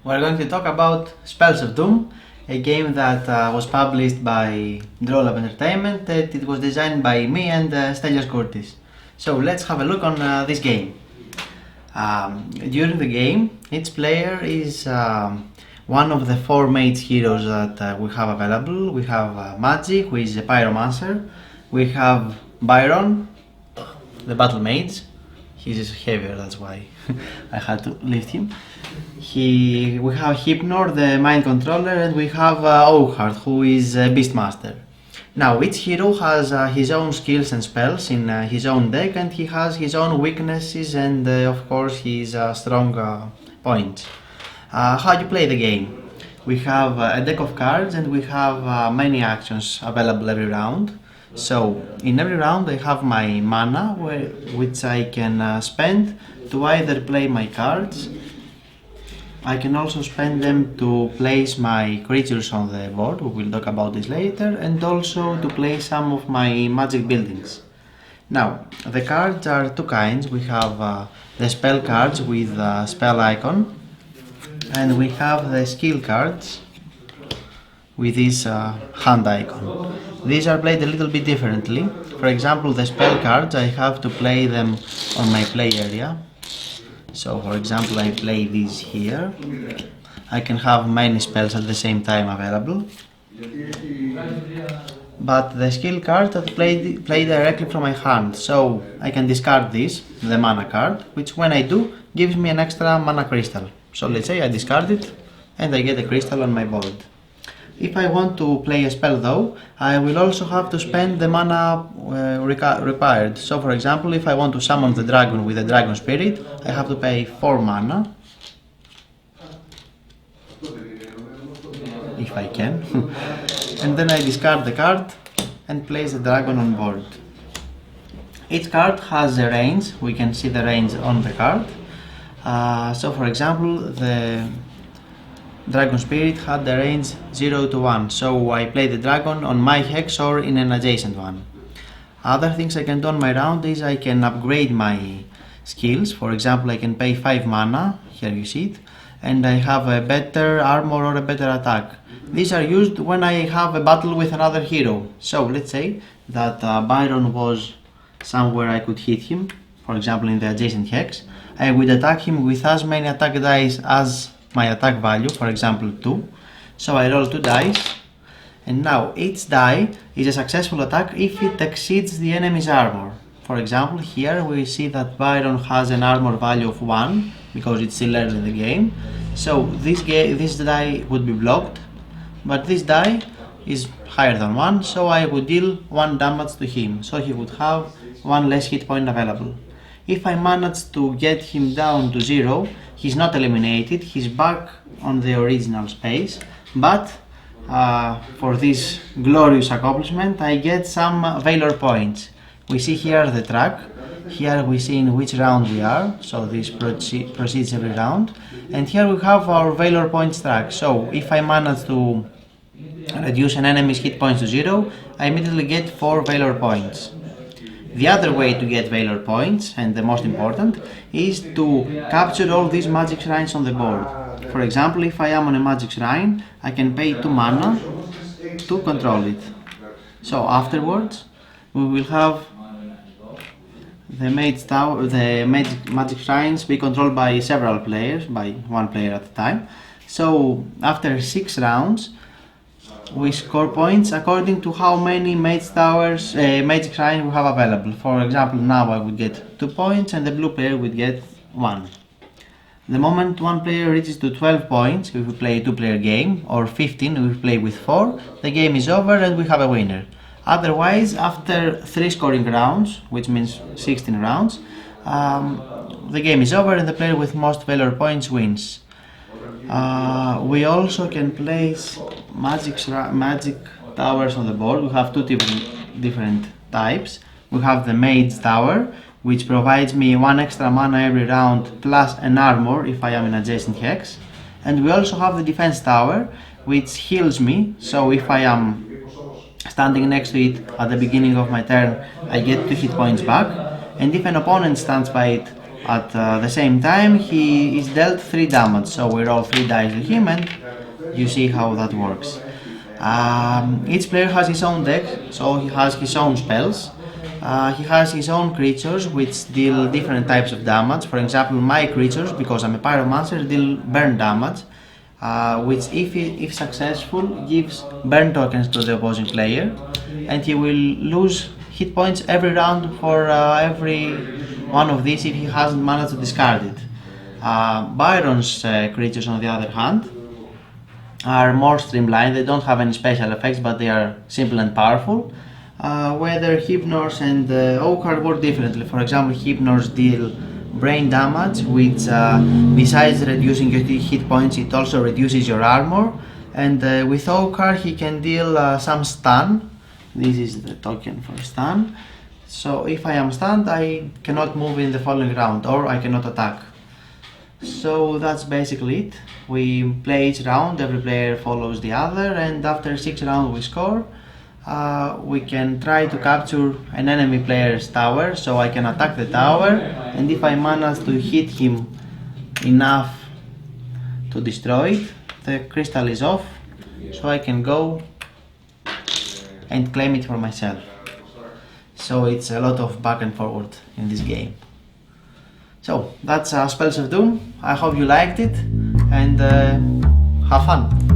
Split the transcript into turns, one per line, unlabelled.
We're going to talk about Spells of Doom, a game that was published by Droll Entertainment. It was designed by me and Stelios Kurtis. So let's have a look on this game. During the game, each player is one of the four mage heroes that we have available. We have Magi, who is a pyromancer. We have Byron, the battle mage. He's heavier, that's why I had to lift him. We have Hypnor, the mind controller, and we have Oakhart, who is a beastmaster. Now, each hero has his own skills and spells in his own deck, and he has his own weaknesses and of course his strong points. How you play the game? We have a deck of cards and we have many actions available every round. So in every round I have my mana, which I can spend to either play my cards. I can also spend them to place my creatures on the board, we will talk about this later, and also to play some of my magic buildings. Now, the cards are two kinds. We have the spell cards with the spell icon, and we have the skill cards with this hand icon. These are played a little bit differently. For example, the spell cards, I have to play them on my play area. So for example, I play these here. I can have many spells at the same time available. But the skill cards are play directly from my hand. So I can discard this, the mana card, which when I do, gives me an extra mana crystal. So let's say I discard it and I get a crystal on my board. If I want to play a spell though, I will also have to spend the mana required. So for example, if I want to summon the dragon with a dragon spirit, I have to pay 4 mana. If I can. And then I discard the card and place the dragon on board. Each card has a range. We can see the range on the card. So for example, the Dragon Spirit had the range 0 to 1, so I play the dragon on my hex or in an adjacent one. Other things I can do on my round is I can upgrade my skills. For example, I can pay 5 mana, here you see it, and I have a better armor or a better attack. These are used when I have a battle with another hero. So let's say that Byron was somewhere I could hit him, for example in the adjacent hex. I would attack him with as many attack dice as my attack value, for example 2. So I roll 2 dice, and now each die is a successful attack if it exceeds the enemy's armor. For example, here we see that Byron has an armor value of 1 because it's still early in the game. So this die would be blocked, but this die is higher than 1, so I would deal 1 damage to him, so he would have 1 less hit point available. If I manage to get him down to 0, he's not eliminated, he's back on the original space, but for this glorious accomplishment I get some Valor points. We see here the track, here we see in which round we are, so this proceeds every round, and here we have our Valor points track. So if I manage to reduce an enemy's hit points to 0, I immediately get 4 Valor points. The other way to get Valor points, and the most important, is to capture all these magic shrines on the board. For example, if I am on a magic shrine, I can pay 2 mana to control it. So afterwards, we will have the magic shrines be controlled by several players, by 1 player at a time. So after 6 rounds, we score points according to how many magic shrines we have available. For example, now I would get 2 points and the blue player would get 1. The moment one player reaches to 12 points, if we play a 2-player game, or 15 if we play with 4, the game is over and we have a winner. Otherwise, after 3 scoring rounds, which means 16 rounds, the game is over and the player with most Valor points wins. We also can place magic towers on the board. We have 2 different types. We have the Mage Tower, which provides me 1 extra mana every round plus an armor if I am in adjacent hex. And we also have the Defense Tower, which heals me, so if I am standing next to it at the beginning of my turn, I get 2 hit points back, and if an opponent stands by it At the same time, he is dealt 3 damage, so we roll 3 dice to him and you see how that works. Each player has his own deck, so he has his own spells. He has his own creatures which deal different types of damage. For example, my creatures, because I'm a pyromancer, deal burn damage, which if successful gives burn tokens to the opposing player, and he will lose hit points every round for every one of these if he hasn't managed to discard it. Byron's creatures, on the other hand, are more streamlined. They don't have any special effects, but they are simple and powerful. Whether Hypnors and Oakard work differently. For example, Hypnors deal brain damage, which besides reducing your hit points, it also reduces your armor. And with Oakard, he can deal some stun. This is the token for stun. So if I am stunned, I cannot move in the following round, or I cannot attack. So that's basically it. We play each round, every player follows the other, and after 6 rounds we score. We can try to capture an enemy player's tower, so I can attack the tower, and if I manage to hit him enough to destroy it, the crystal is off, so I can go and claim it for myself. So it's a lot of back and forward in this game. So that's Spells of Doom. I hope you liked it, and have fun.